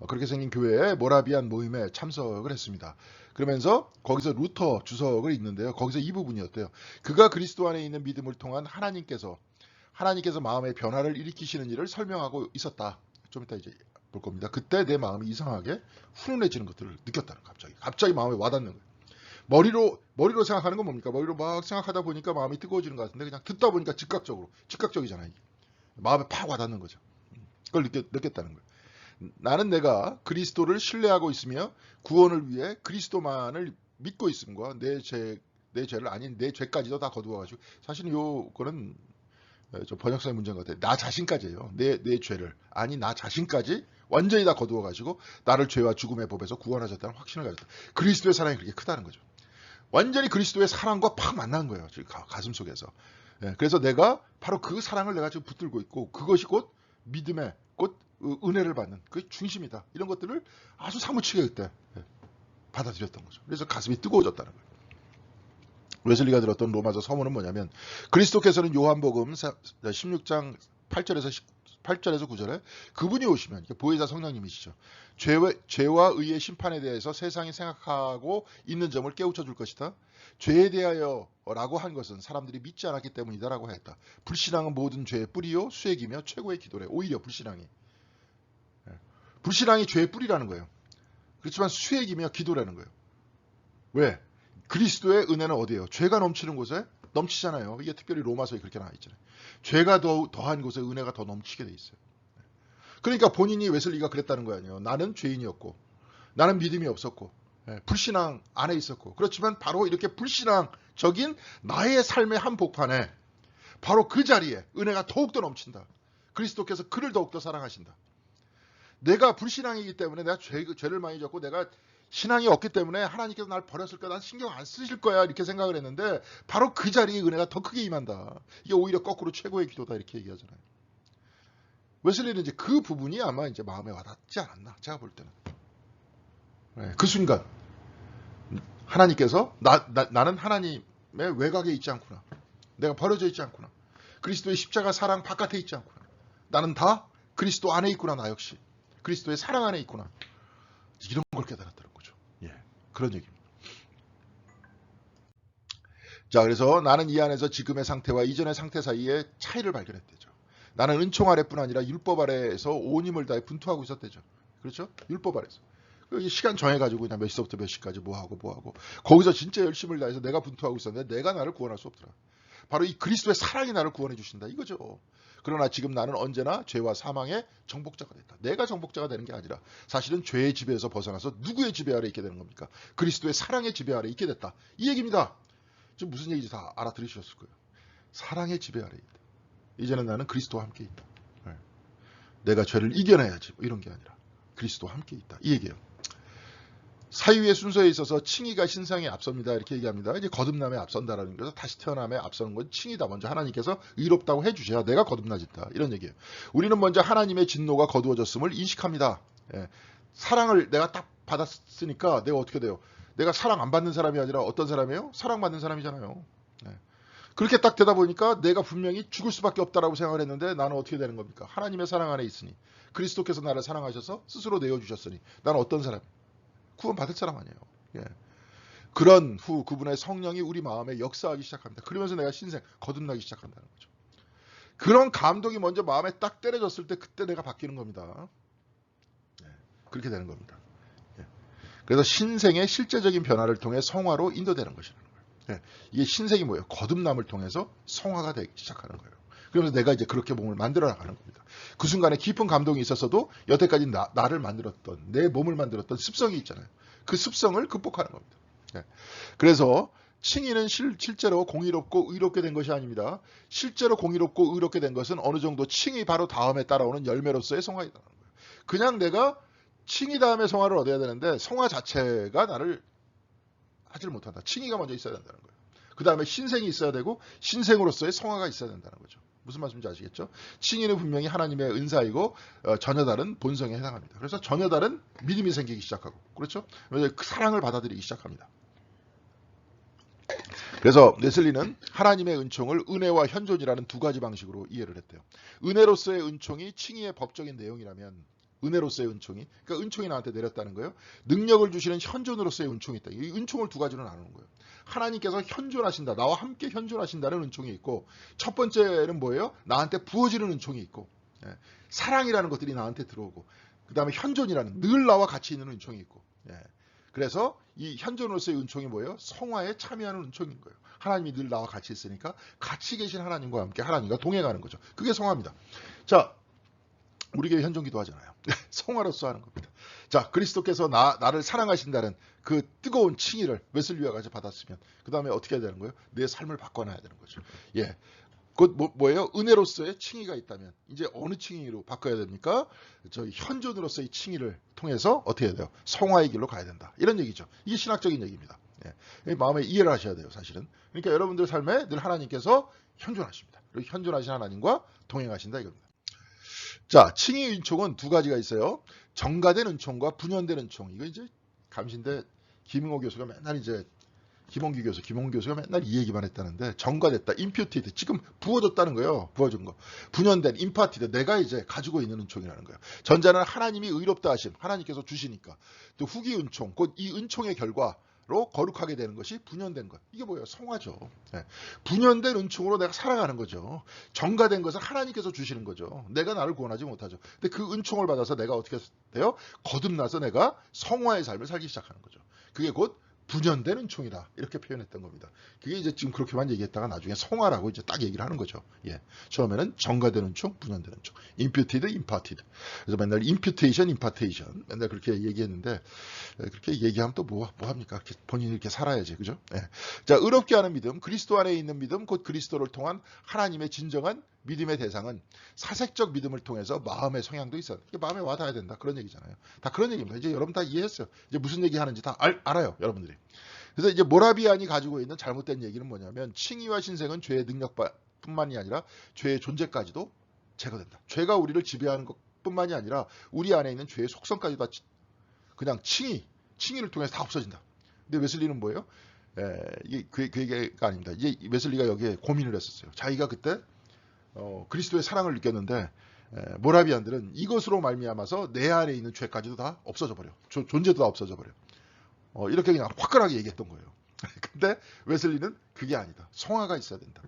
그렇게 생긴 교회에 모라비안 모임에 참석을 했습니다. 그러면서 거기서 루터 주석을 읽는데요. 거기서 이 부분이었대요. 그가 그리스도 안에 있는 믿음을 통한 하나님께서 마음의 변화를 일으키시는 일을 설명하고 있었다. 좀 이따 이제 볼 겁니다. 그때 내 마음이 이상하게 훈훈해지는 것들을 느꼈다는 거예요. 갑자기 마음에 와닿는 거예요. 머리로 생각하는 건 뭡니까? 머리로 막 생각하다 보니까 마음이 뜨거워지는 것 같은데, 그냥 듣다 보니까 즉각적이잖아요. 마음에 팍 와닿는 거죠. 그걸 느꼈다는 거예요. 나는 내가 그리스도를 신뢰하고 있으며 구원을 위해 그리스도만을 믿고 있음과 내 죄를 아닌 내 죄까지도 다 거두어가지고, 사실은 요거는 좀 번역상의 문제인 것 같아요. 나 자신까지예요. 내 죄를 아니 나 자신까지 완전히 다 거두어가지고 나를 죄와 죽음의 법에서 구원하셨다는 확신을 가졌다. 그리스도의 사랑이 그렇게 크다는 거죠. 완전히 그리스도의 사랑과 팍 만난 거예요. 가슴 속에서. 그래서 내가 바로 그 사랑을 내가 지금 붙들고 있고, 그것이 곧 믿음의 곧 은혜를 받는 그 중심이다. 이런 것들을 아주 사무치게 그때 받아들였던 거죠. 그래서 가슴이 뜨거워졌다는 거예요. 웨슬리가 들었던 로마서 서문은 뭐냐면 그리스도께서는 요한복음 16장 8절에서 9절에 그분이 오시면 보혜사 성령님이시죠. 죄와 의의 심판에 대해서 세상이 생각하고 있는 점을 깨우쳐 줄 것이다. 죄에 대하여라고 한 것은 사람들이 믿지 않았기 때문이다라고 하였다. 불신앙은 모든 죄의 뿌리요 수액이며 최고의 기도래. 오히려 불신앙이 죄의 뿌리라는 거예요. 그렇지만 수액이며 기도라는 거예요. 왜? 그리스도의 은혜는 어디예요? 죄가 넘치는 곳에 넘치잖아요. 이게 특별히 로마서에 그렇게 나와 있잖아요. 죄가 더한 곳에 은혜가 더 넘치게 돼 있어요. 그러니까 본인이 웨슬리가 그랬다는 거 아니에요. 나는 죄인이었고 나는 믿음이 없었고 불신앙 안에 있었고 그렇지만 바로 이렇게 불신앙적인 나의 삶의 한복판에 바로 그 자리에 은혜가 더욱더 넘친다. 그리스도께서 그를 더욱더 사랑하신다. 내가 불신앙이기 때문에 내가 죄를 많이 졌고 내가 신앙이 없기 때문에 하나님께서 날 버렸을 거야. 난 신경 안 쓰실 거야. 이렇게 생각을 했는데 바로 그 자리에 은혜가 더 크게 임한다. 이게 오히려 거꾸로 최고의 기도다. 이렇게 얘기하잖아요. 웨슬리는 이제 그 부분이 아마 이제 마음에 와닿지 않았나. 제가 볼 때는. 그 순간 하나님께서 나는 하나님의 외곽에 있지 않구나. 내가 버려져 있지 않구나. 그리스도의 십자가 사랑 바깥에 있지 않구나. 나는 다 그리스도 안에 있구나. 나 역시. 그리스도의 사랑 안에 있구나. 이런 걸 깨달았다는 거죠. 예, 그런 얘기입니다. 자, 그래서 나는 이 안에서 지금의 상태와 이전의 상태 사이에 차이를 발견했대죠. 나는 은총 아래뿐 아니라 율법 아래에서 온 힘을 다해 분투하고 있었대죠. 그렇죠? 율법 아래에서. 시간 정해가지고 그냥 몇 시부터 몇 시까지 뭐하고 거기서 진짜 열심을 다해서 내가 분투하고 있었는데 내가 나를 구원할 수 없더라. 바로 이 그리스도의 사랑이 나를 구원해 주신다. 이거죠. 그러나 지금 나는 언제나 죄와 사망의 정복자가 됐다. 내가 정복자가 되는 게 아니라 사실은 죄의 지배에서 벗어나서 누구의 지배 아래 있게 되는 겁니까? 그리스도의 사랑의 지배 아래 있게 됐다. 이 얘기입니다. 지금 무슨 얘기인지 다 알아들으셨을 거예요. 사랑의 지배 아래 있다. 이제는 나는 그리스도와 함께 있다. 내가 죄를 이겨내야지 뭐 이런 게 아니라 그리스도와 함께 있다. 이 얘기예요. 사유의 순서에 있어서 칭의가 신상에 앞섭니다. 이렇게 얘기합니다. 이제 거듭남에 앞선다라는 거죠. 다시 태어남에 앞서는 건 칭의다. 먼저 하나님께서 의롭다고 해주셔야 내가 거듭나진다. 이런 얘기예요. 우리는 먼저 하나님의 진노가 거두어졌음을 인식합니다. 사랑을 내가 딱 받았으니까 내가 어떻게 돼요? 내가 사랑 안 받는 사람이 아니라 어떤 사람이에요? 사랑받는 사람이잖아요. 그렇게 딱 되다 보니까 내가 분명히 죽을 수밖에 없다라고 생각을 했는데 나는 어떻게 되는 겁니까? 하나님의 사랑 안에 있으니 그리스도께서 나를 사랑하셔서 스스로 내어주셨으니 나는 어떤 사람? 구원 받을 사람 아니에요. 예. 그런 후 그분의 성령이 우리 마음에 역사하기 시작합니다. 그러면서 내가 신생 거듭나기 시작한다는 거죠. 그런 감동이 먼저 마음에 딱 때려졌을 때 그때 내가 바뀌는 겁니다. 예. 그렇게 되는 겁니다. 예. 그래서 신생의 실제적인 변화를 통해 성화로 인도되는 것이라는 거예요. 예. 이게 신생이 뭐예요? 거듭남을 통해서 성화가 되기 시작하는 거예요. 그러면서 내가 이제 그렇게 몸을 만들어 나가는 겁니다. 그 순간에 깊은 감동이 있었어도 여태까지 나를 만들었던 내 몸을 만들었던 습성이 있잖아요. 그 습성을 극복하는 겁니다. 네. 그래서 칭의는 실제로 공의롭고 의롭게 된 것이 아닙니다. 실제로 공의롭고 의롭게 된 것은 어느 정도 칭의 바로 다음에 따라오는 열매로서의 성화이라는 거예요. 그냥 내가 칭의 다음에 성화를 얻어야 되는데 성화 자체가 나를 하지를 못한다. 칭의가 먼저 있어야 된다는 거예요. 그 다음에 신생이 있어야 되고 신생으로서의 성화가 있어야 된다는 거죠. 무슨 말씀인지 아시겠죠? 칭의는 분명히 하나님의 은사이고 전혀 다른 본성에 해당합니다. 그래서 전혀 다른 믿음이 생기기 시작하고 그렇죠? 그 사랑을 받아들이기 시작합니다. 그래서 웨슬리는 하나님의 은총을 은혜와 현존이라는 두 가지 방식으로 이해를 했대요. 은혜로서의 은총이 칭의의 법적인 내용이라면 은혜로서의 은총이 그러니까 은총이 나한테 내렸다는 거예요. 능력을 주시는 현존으로서의 은총이 있다. 이 은총을 두 가지로 나누는 거예요. 하나님께서 현존하신다. 나와 함께 현존하신다는 은총이 있고 첫 번째는 뭐예요? 나한테 부어지는 은총이 있고 사랑이라는 것들이 나한테 들어오고 그 다음에 현존이라는 늘 나와 같이 있는 은총이 있고 그래서 이 현존으로서의 은총이 뭐예요? 성화에 참여하는 은총인 거예요. 하나님이 늘 나와 같이 있으니까 같이 계신 하나님과 함께 하나님과 동행하는 거죠. 그게 성화입니다. 자, 우리 교회 현존기도 하잖아요. 성화로서 하는 겁니다. 자, 그리스도께서 나를 사랑하신다는 그 뜨거운 칭의를 웨슬리와 같이 받았으면 그 다음에 어떻게 해야 되는 거예요? 내 삶을 바꿔놔야 되는 거죠. 예, 곧 뭐예요? 은혜로서의 칭의가 있다면 이제 어느 칭의로 바꿔야 됩니까? 저희 현존으로서의 칭의를 통해서 어떻게 해야 돼요? 성화의 길로 가야 된다. 이런 얘기죠. 이게 신학적인 얘기입니다. 예, 마음에 이해를 하셔야 돼요, 사실은. 그러니까 여러분들 삶에 늘 하나님께서 현존하십니다. 그리고 현존하신 하나님과 동행하신다 이겁니다. 자, 칭의 은총은 두 가지가 있어요. 정가된 은총과 분연된 은총. 이거 이제 감신대 김응호 교수가 맨날 이제 김홍기 교수가 맨날 이 얘기만 했다는데, 전가됐다, imputed, 지금 부어졌다는 거예요. 부어준 거. 분연된, imparted, 내가 이제 가지고 있는 은총이라는 거예요. 전자는 하나님이 의롭다 하심, 하나님께서 주시니까. 또 후기 은총, 곧 이 은총의 결과로 거룩하게 되는 것이 분연된 것. 이게 뭐예요? 성화죠. 예. 분연된 은총으로 내가 살아가는 거죠. 전가된 것은 하나님께서 주시는 거죠. 내가 나를 구원하지 못하죠. 근데 그 은총을 받아서 내가 어떻게 돼요? 거듭나서 내가 성화의 삶을 살기 시작하는 거죠. 그게 곧 분연된 은총이다, 이렇게 표현했던 겁니다. 그게 이제 지금 그렇게만 얘기했다가 나중에 성화라고 이제 딱 얘기를 하는 거죠. 예. 처음에는 전가된 은총, 분연된 은총, imputed, imparted. 그래서 맨날 imputation, impartation 맨날 그렇게 얘기했는데, 그렇게 얘기하면 또 뭐 합니까? 이렇게 본인이 이렇게 살아야지, 그죠? 예. 자, 의롭게 하는 믿음, 그리스도 안에 있는 믿음, 곧 그리스도를 통한 하나님의 진정한 믿음의 대상은 사색적 믿음을 통해서 마음의 성향도 있어요. 이게 마음에 와닿아야 된다, 그런 얘기잖아요. 다 그런 얘기입니다. 이제 여러분 다 이해했어요. 이제 무슨 얘기 하는지 다 알아요, 여러분들이. 그래서 이제 모라비안이 가지고 있는 잘못된 얘기는 뭐냐면, 칭의와 신생은 죄의 능력뿐만이 아니라 죄의 존재까지도 제거된다. 죄가 우리를 지배하는 것뿐만이 아니라 우리 안에 있는 죄의 속성까지도 다 그냥 칭의를 통해서 다 없어진다. 근데 웨슬리는 뭐예요? 이게 그 얘기가 아닙니다. 이제 웨슬리가 여기에 고민을 했었어요. 자기가 그때 그리스도의 사랑을 느꼈는데, 모라비안들은 이것으로 말미암아서 내 안에 있는 죄까지도 다 없어져 버려. 존재도 다 없어져 버려. 이렇게 그냥 화끈하게 얘기했던 거예요. 근데 웨슬리는 그게 아니다. 성화가 있어야 된다.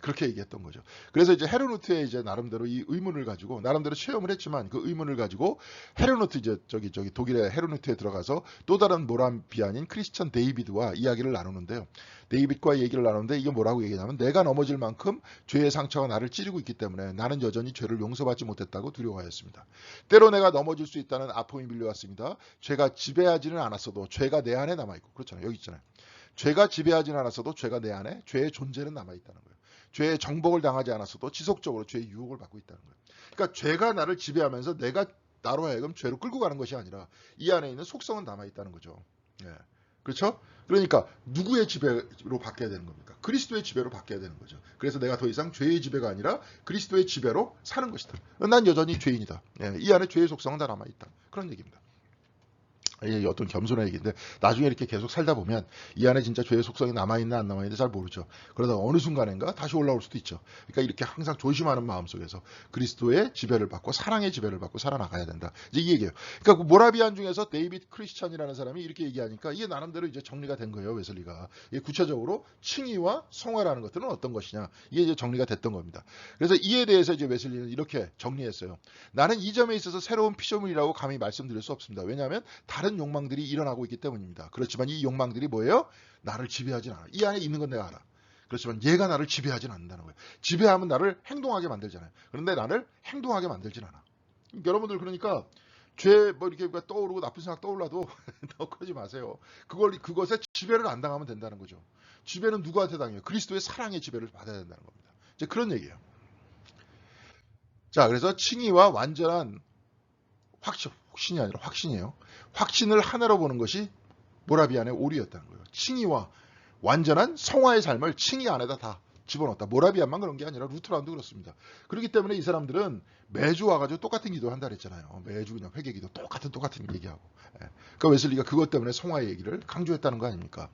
그렇게 얘기했던 거죠. 그래서 이제 헤르누트의 이제 나름대로 이 의문을 가지고, 나름대로 체험을 했지만 그 의문을 가지고 헤르누트, 이제 저기 독일의 헤르누트에 들어가서 또 다른 모라비안인 크리스천 데이비드와 이야기를 나누는데요. 데이빗과 얘기를 나누는데, 이게 뭐라고 얘기하냐면, 내가 넘어질 만큼 죄의 상처가 나를 찌르고 있기 때문에 나는 여전히 죄를 용서받지 못했다고 두려워하였습니다. 때로 내가 넘어질 수 있다는 아픔이 밀려왔습니다. 죄가 지배하지는 않았어도 죄가 내 안에 남아있고, 그렇잖아요. 여기 있잖아요. 죄가 지배하지는 않았어도 죄가 내 안에, 죄의 존재는 남아있다는 거예요. 죄의 정복을 당하지 않았어도 지속적으로 죄의 유혹을 받고 있다는 거예요. 그러니까 죄가 나를 지배하면서 내가 나로 하여금 죄로 끌고 가는 것이 아니라 이 안에 있는 속성은 남아있다는 거죠. 그렇죠? 그러니까 누구의 지배로 바뀌어야 되는 겁니까? 그리스도의 지배로 바뀌어야 되는 거죠. 그래서 내가 더 이상 죄의 지배가 아니라 그리스도의 지배로 사는 것이다. 난 여전히 죄인이다. 이 안에 죄의 속성은 다 남아있다. 그런 얘기입니다. 어떤 겸손한 얘기인데, 나중에 이렇게 계속 살다 보면 이 안에 진짜 죄의 속성이 남아있나 안 남아있나 잘 모르죠. 그러다가 어느 순간인가 다시 올라올 수도 있죠. 그러니까 이렇게 항상 조심하는 마음 속에서 그리스도의 지배를 받고 사랑의 지배를 받고 살아나가야 된다. 이제 이 얘기예요. 그러니까 그 모라비안 중에서 데이빗 크리스천이라는 사람이 이렇게 얘기하니까 이게 나름대로 이제 정리가 된 거예요, 웨슬리가. 이게 구체적으로 칭의와 성화라는 것들은 어떤 것이냐, 이게 이제 정리가 됐던 겁니다. 그래서 이에 대해서 이제 웨슬리는 이렇게 정리했어요. 나는 이 점에 있어서 새로운 피조물이라고 감히 말씀드릴 수 없습니다. 왜냐하면 다른 욕망들이 일어나고 있기 때문입니다. 그렇지만 이 욕망들이 뭐예요? 나를 지배하진 않아. 이 안에 있는 건 내가 알아. 그렇지만 얘가 나를 지배하진 않는다는 거예요. 지배하면 나를 행동하게 만들잖아요. 그런데 나를 행동하게 만들진 않아. 여러분들, 그러니까 죄 뭐 이렇게 떠오르고 나쁜 생각 떠올라도 그러지 마세요. 그것에 지배를 안 당하면 된다는 거죠. 지배는 누구한테 당해요? 그리스도의 사랑의 지배를 받아야 된다는 겁니다. 이제 그런 얘기예요. 자, 그래서 칭의와 완전한 확신이 아니라 확신이에요. 확신을 하나로 보는 것이 모라비안의 오류였다는 거예요. 칭의와 완전한 성화의 삶을 칭의 안에다 다 집어넣었다. 모라비안만 그런 게 아니라 루트란도 그렇습니다. 그렇기 때문에 이 사람들은 매주 와가지고 똑같은 기도 한다 그랬잖아요. 매주 그냥 회개기도 똑같은 얘기하고. 그러니까 웨슬리가 그것 때문에 성화의 얘기를 강조했다는 거 아닙니까?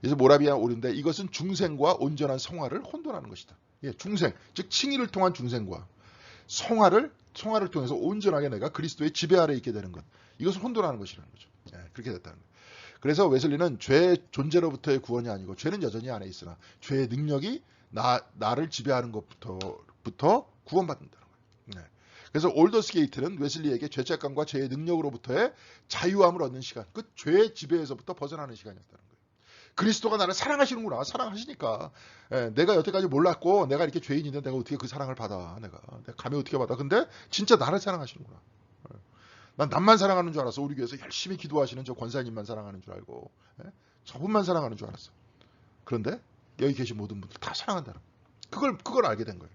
그래서 모라비안 오류인데, 이것은 중생과 온전한 성화를 혼돈하는 것이다. 중생, 즉 칭의를 통한 중생과 성화를 통해서 온전하게 내가 그리스도의 지배 아래 있게 되는 것, 이것을 혼돈하는 것이라는 거죠. 그렇게 됐다는 거예요. 그래서 웨슬리는 죄의 존재로부터의 구원이 아니고, 죄는 여전히 안에 있으나 죄의 능력이 나를 지배하는 것부터 구원받는다는 거예요. 그래서 올더스 게이트는 웨슬리에게 죄책감과 죄의 능력으로부터의 자유함을 얻는 시간, 그 죄의 지배에서부터 벗어나는 시간이었다는 거예요. 그리스도가 나를 사랑하시는구나. 사랑하시니까. 내가 여태까지 몰랐고, 내가 이렇게 죄인인데 내가 어떻게 그 사랑을 받아. 내가 감히 어떻게 받아. 근데 진짜 나를 사랑하시는구나. 난 남만 사랑하는 줄 알았어. 우리 교회에서 열심히 기도하시는 저 권사님만 사랑하는 줄 알고, 저분만 사랑하는 줄 알았어. 그런데 여기 계신 모든 분들 다 사랑한다는 거예요. 그걸 알게 된 거예요.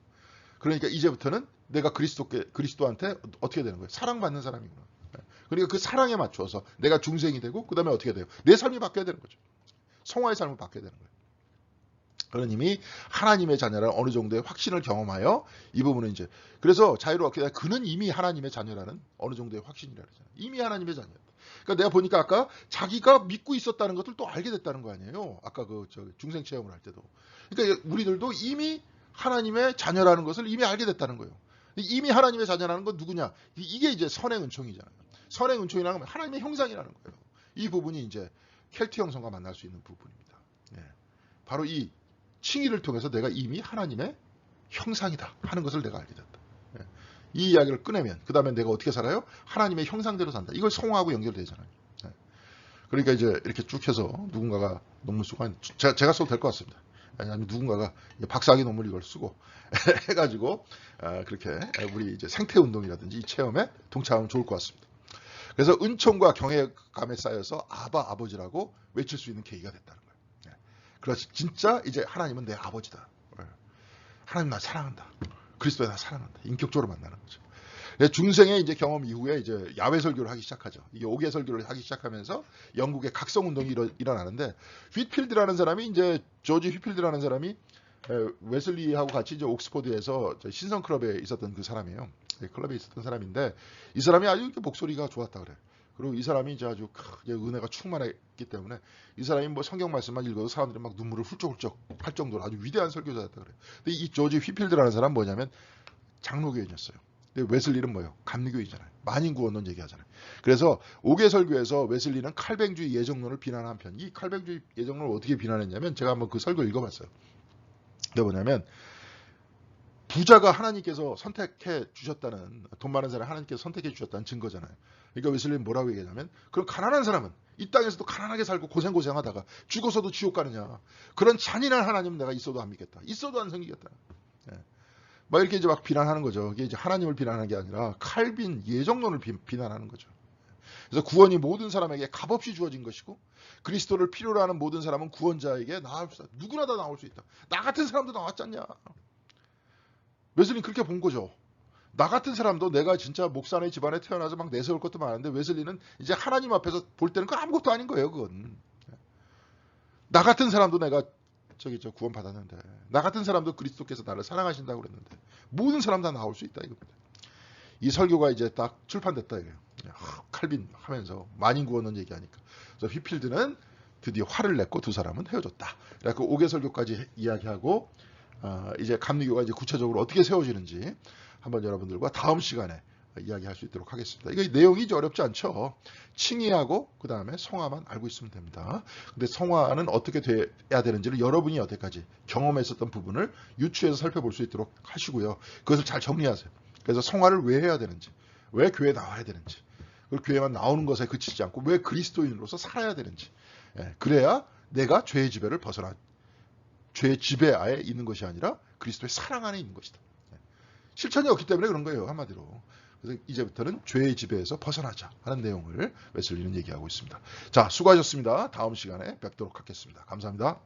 그러니까 이제부터는 내가 그리스도한테 어떻게 되는 거예요? 사랑받는 사람이구나. 그러니까 그 사랑에 맞춰서 내가 중생이 되고, 그 다음에 어떻게 돼요? 내 삶이 바뀌어야 되는 거죠. 성화의 삶을 받게 되는 거예요. 그런 이미 하나님의 자녀라는 어느 정도의 확신을 경험하여, 이 부분은 이제, 그래서 자유롭게 그는 이미 하나님의 자녀라는 어느 정도의 확신이라 그러잖아요. 이미 하나님의 자녀. 그러니까 내가 보니까 아까 자기가 믿고 있었다는 것을 또 알게 됐다는 거 아니에요. 아까 중생 체험을 할 때도. 그러니까 우리들도 이미 하나님의 자녀라는 것을 이미 알게 됐다는 거예요. 이미 하나님의 자녀라는 건 누구냐? 이게 이제 선행 은총이잖아요. 선행 은총이라는 건 하나님의 형상이라는 거예요. 이 부분이 이제 켈트 형성과 만날 수 있는 부분입니다. 예. 바로 이 칭의를 통해서 내가 이미 하나님의 형상이다 하는 것을 내가 알게 됐다. 예. 이 이야기를 꺼내면 그 다음에 내가 어떻게 살아요? 하나님의 형상대로 산다. 이걸 성화하고 연결되잖아요. 예. 그러니까 이제 이렇게 쭉 해서 누군가가 논문 쓰고 제가 써도 될 것 같습니다. 아니면 누군가가 박사학위 논문 이걸 쓰고 해가지고 그렇게 우리 이제 생태 운동이라든지 이 체험에 동참하면 좋을 것 같습니다. 그래서 은총과 경외감에 쌓여서 아바 아버지라고 외칠 수 있는 계기가 됐다는 거예요. 예. 그래서 진짜 이제 하나님은 내 아버지다. 예. 하나님 나 사랑한다. 그리스도에 나 사랑한다. 인격적으로 만나는 거죠. 중생의 이제 경험 이후에 이제 야외 설교를 하기 시작하죠. 이게 5개 설교를 하기 시작하면서 영국의 각성 운동이 일어나는데 휘필드라는 사람이 이제 조지 휘필드라는 사람이 웨슬리하고 같이 이제 옥스퍼드에서 신성 클럽에 있었던 그 사람이에요. 클럽에 있었던 사람인데 이 사람이 아주 목소리가 좋았다 그래. 그리고 이 사람이 이제 아주 은혜가 충만했기 때문에 이 사람이 뭐 성경 말씀만 읽어도 사람들이 막 눈물을 훌쩍훌쩍 할 정도로 아주 위대한 설교자였다 그래. 근데 이 조지 휘필드라는 사람 뭐냐면 장로교인이었어요. 근데 웨슬리는 뭐예요? 감리교이잖아요. 만인구원론 얘기하잖아요. 그래서 5개 설교에서 웨슬리는 칼뱅주의 예정론을 비난한 편. 이 칼뱅주의 예정론을 어떻게 비난했냐면 제가 한번 그 설교 읽어봤어요. 근데 뭐냐면 부자가 하나님께서 선택해 주셨다는, 돈 많은 사람 하나님께서 선택해 주셨다는 증거잖아요. 그러니까 웨슬리는 뭐라고 얘기하냐면 그럼 가난한 사람은 이 땅에서도 가난하게 살고 고생하다가 죽어서도 지옥 가느냐. 그런 잔인한 하나님은 내가 있어도 안 믿겠다. 있어도 안 섬기겠다. 예. 막 이렇게 이제 막 비난하는 거죠. 이게 이제 하나님을 비난하는 게 아니라 칼빈 예정론을 비난하는 거죠. 그래서 구원이 모든 사람에게 값없이 주어진 것이고 그리스도를 필요로 하는 모든 사람은 구원자에게 나올 수 있다. 누구나 다 나올 수 있다. 나 같은 사람도 나왔잖냐. 웨슬리는 그렇게 본 거죠. 나 같은 사람도 내가 진짜 목사의 집안에 태어나서 막 내세울 것도 많은데 웨슬리는 이제 하나님 앞에서 볼 때는 그건 아무것도 아닌 거예요. 그건. 나 같은 사람도 내가 구원 받았는데 나 같은 사람도 그리스도께서 나를 사랑하신다고 그랬는데 모든 사람 다 나올 수 있다 이겁니다. 이 설교가 이제 딱 출판됐다 이래요. 칼빈 하면서 만인구원론 얘기하니까. 그래서 휘필드는 드디어 화를 냈고 두 사람은 헤어졌다. 그래서 5개 설교까지 이야기하고 이제 감리교가 이제 구체적으로 어떻게 세워지는지 한번 여러분들과 다음 시간에 이야기할 수 있도록 하겠습니다. 이거 내용이 어렵지 않죠. 칭의하고 그 다음에 성화만 알고 있으면 됩니다. 근데 성화는 어떻게 돼야 되는지를 여러분이 여태까지 경험했었던 부분을 유추해서 살펴볼 수 있도록 하시고요. 그것을 잘 정리하세요. 그래서 성화를 왜 해야 되는지, 왜 교회에 나와야 되는지, 그리고 교회만 나오는 것에 그치지 않고 왜 그리스도인으로서 살아야 되는지. 그래야 내가 죄의 지배를 벗어나, 죄의 지배하에 있는 것이 아니라 그리스도의 사랑 안에 있는 것이다. 실천이 없기 때문에 그런 거예요. 한마디로. 그래서 이제부터는 죄의 지배에서 벗어나자 하는 내용을 웨슬리는 얘기하고 있습니다. 자, 수고하셨습니다. 다음 시간에 뵙도록 하겠습니다. 감사합니다.